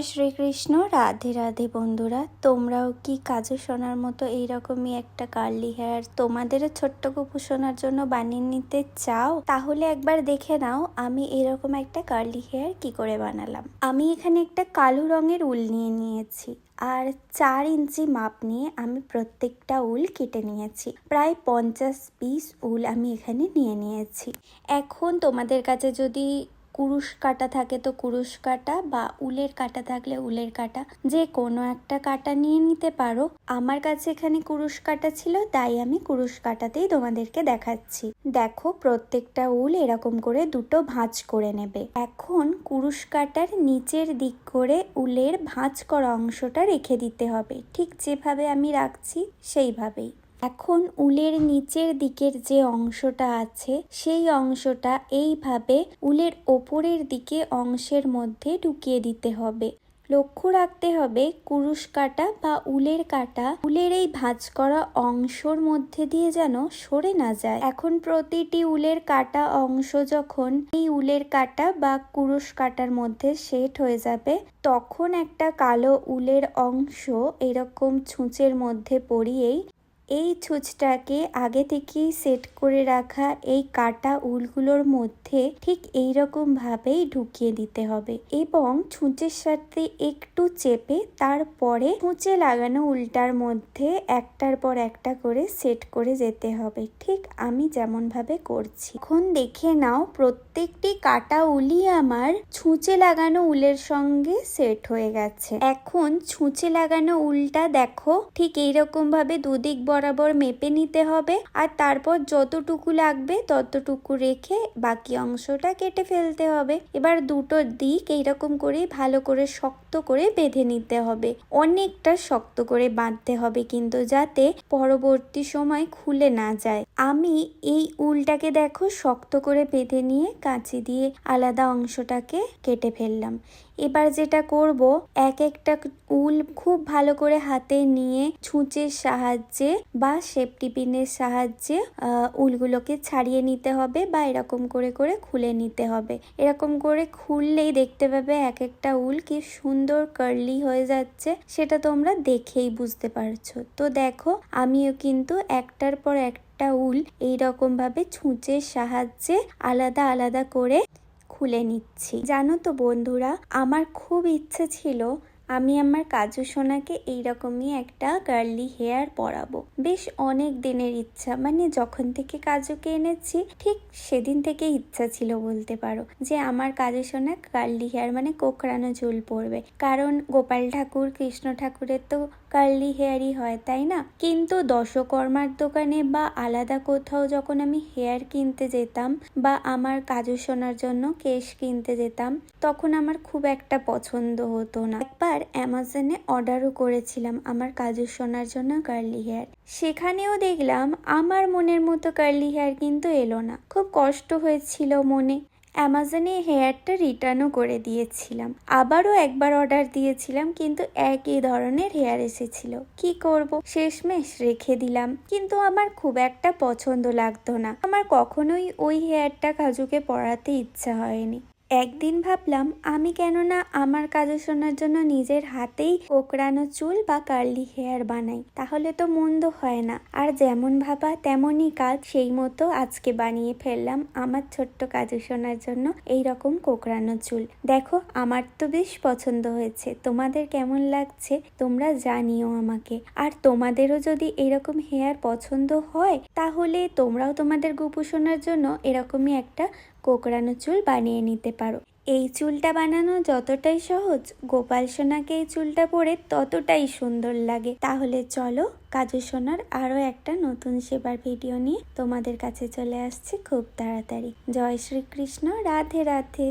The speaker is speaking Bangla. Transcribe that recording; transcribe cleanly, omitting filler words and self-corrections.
জয় শ্রীকৃষ্ণ। রাধে রাধে বন্ধুরা, তোমরাও কি কাজু সোনার মতো এইরকমই একটা কার্লি হেয়ার তোমাদেরও ছোট্ট গপু সোনার জন্য বানিয়ে নিতে চাও? তাহলে একবার দেখে নাও আমি এরকম একটা কার্লি হেয়ার কি করে বানালাম। আমি এখানে একটা কালো রঙের উল নিয়ে নিয়েছি আর 4 ইঞ্চি মাপ নিয়ে আমি প্রত্যেকটা উল কেটে নিয়েছি। প্রায় 50 পিস উল আমি এখানে নিয়ে নিয়েছি। এখন তোমাদের কাছে যদি কুরুশ কাটা থাকে তো কুরুশ কাটা, বা উলের কাটা থাকলে উলের কাটা, যে কোনো একটা কাটা নিয়ে নিতে পারো। আমার কাছে এখানে কুরুশ কাটা ছিল, তাই আমি কুরুশ কাটাতেই তোমাদেরকে দেখাচ্ছি। দেখো, প্রত্যেকটা উল এরকম করে দুটো ভাঁজ করে নেবে। এখন কুরুশ কাটার নিচের দিক করে উলের ভাঁজ করা অংশটা রেখে দিতে হবে, ঠিক যেভাবে আমি রাখছি সেইভাবেই। এখন উলের নিচের দিকের যে অংশটা আছে সেই অংশটা এইভাবে উলের ওপরের দিকে অংশের মধ্যে ঢুকিয়ে দিতে হবে। লক্ষ্য রাখতে হবে কুরুশ কাটা বা উলের কাটা উলের এই ভাঁজ করা অংশর মধ্যে দিয়ে যেন সরে না যায়। এখন প্রতিটি উলের কাটা অংশ যখন এই উলের কাটা বা কুরুশ কাটার মধ্যে সেট হয়ে যাবে, তখন একটা কালো উলের অংশ এরকম ছুঁচের মধ্যে পরিয়েই এই ছুঁচটাকে আগে থেকেই সেট করে রাখা এই কাটা উলগুলোর মধ্যে ঠিক এইরকম ভাবেই ঢুকিয়ে দিতে হবে এবং ছুঁচের সাথে একটু চেপে তারপরে ছুঁচে লাগানো উলটার মধ্যে একটার পর একটা করে সেট করে যেতে হবে, ঠিক আমি যেমন ভাবে করছি। এখন দেখে নাও প্রত্যেকটি কাটা উলই আমার ছুঁচে লাগানো উলের সঙ্গে সেট হয়ে গেছে। এখন ছুঁচে লাগানো উলটা দেখো ঠিক এইরকম ভাবে দুদিক বরাবর মেপে নিতে হবে, আর তারপর যতটুকু লাগবে ততটুকু রেখে বাকি অংশটা কেটে ফেলতে হবে। এবার দুটো দিক এইরকম করে ভালো করে শক্ত করে বেঁধে নিতে হবে। অনেকটা শক্ত করে বাঁধতে হবে কিন্তু, যাতে পরবর্তী সময় খুলে না যায়। আমি এই উলটাকে দেখো শক্ত করে বেঁধে নিয়ে কাঁচি দিয়ে আলাদা অংশটাকে কেটে ফেললাম। এবার যেটা করব, এক একটা উল খুব ভালো করে হাতে নিয়ে ছুঁচের সাহায্যে বা সেফটি পিনের সাহায্যে উলগুলোকে ছাড়িয়ে নিতে হবে, বা এরকম করে করে খুলে নিতে হবে। এরকম করে খুললেই দেখতে পাবে এক একটা উল কি সুন্দর কার্লি হয়ে যাচ্ছে, সেটা তোমরা দেখেই বুঝতে পারছো। তো দেখো, আমিও কিন্তু একটার পর একটা উল এইরকম ভাবে ছুঁচের সাহায্যে আলাদা আলাদা করে খুলে নিচ্ছি। জানো তো বন্ধুরা, আমার খুব ইচ্ছে ছিল আমি আমার কাজু সোনাকে এইরকমই একটা কার্লি হেয়ার পরাবো। বেশ অনেক দিনের ইচ্ছা, মানে যখন থেকে কাজুকে এনেছি ঠিক সেদিন থেকে ইচ্ছা ছিল বলতে পারো, যে আমার কাজু সোনা কার্লি হেয়ার মানে কোকড়ানো চুল পড়বে। কারণ গোপাল ঠাকুর, কৃষ্ণ ঠাকুরের তো কার্লি হেয়ারই হয়, তাই না? কিন্তু দশকর্মার দোকানে বা আলাদা কোথাও যখন আমি হেয়ার কিনতে যেতাম বা আমার কাজু সোনার জন্য কেশ কিনতে যেতাম, তখন আমার খুব একটা পছন্দ হতো না। একবার অ্যামাজনে অর্ডারও করেছিলাম আমার কাজু সোনার জন্য কার্লি হেয়ার, সেখানেও দেখলাম আমার মনের মতো কার্লি হেয়ার কিন্তু এলো না। খুব কষ্ট হয়েছিল মনে। অ্যামাজনে হেয়ারটা রিটার্নও করে দিয়েছিলাম। আবারও একবার অর্ডার দিয়েছিলাম, কিন্তু একই ধরনের হেয়ার এসেছিল। কি করব, শেষমেশ রেখে দিলাম। কিন্তু আমার খুব একটা পছন্দ লাগতো না। আমার কখনোই ওই হেয়ারটা কাজুকে পরাতে ইচ্ছা হয়নি। একদিন ভাবলাম আমি কেন না আমার কাজু সোনার জন্য নিজের হাতেই কোকড়ানো চুল বা কার্লি হেয়ার বানাই, তাহলে তো মন্দ হয় না। আর যেমন ভাবা তেমনই কাজ, সেই মতো আজকে বানিয়ে ফেললাম আমার ছোট্ট কাজু সোনার জন্য এইরকম কোকড়ানো চুল। দেখো, আমার তো বেশ পছন্দ হয়েছে। তোমাদের কেমন লাগছে তোমরা জানিও আমাকে। আর তোমাদেরও যদি এরকম হেয়ার পছন্দ হয়, তাহলে তোমরাও তোমাদের গপু সোনার জন্য এরকমই একটা কোকড়ানো চুল বানিয়ে নিতে পারো। এই চুলটা বানানো যতটাই সহজ, গোপাল সোনাকে এই চুলটা পরে ততটাই সুন্দর লাগে। তাহলে চলো, কাজু সোনার আরো একটা নতুন সেবার ভিডিও নিয়ে তোমাদের কাছে চলে আসছে খুব তাড়াতাড়ি। জয় শ্রীকৃষ্ণ। রাধে রাধে।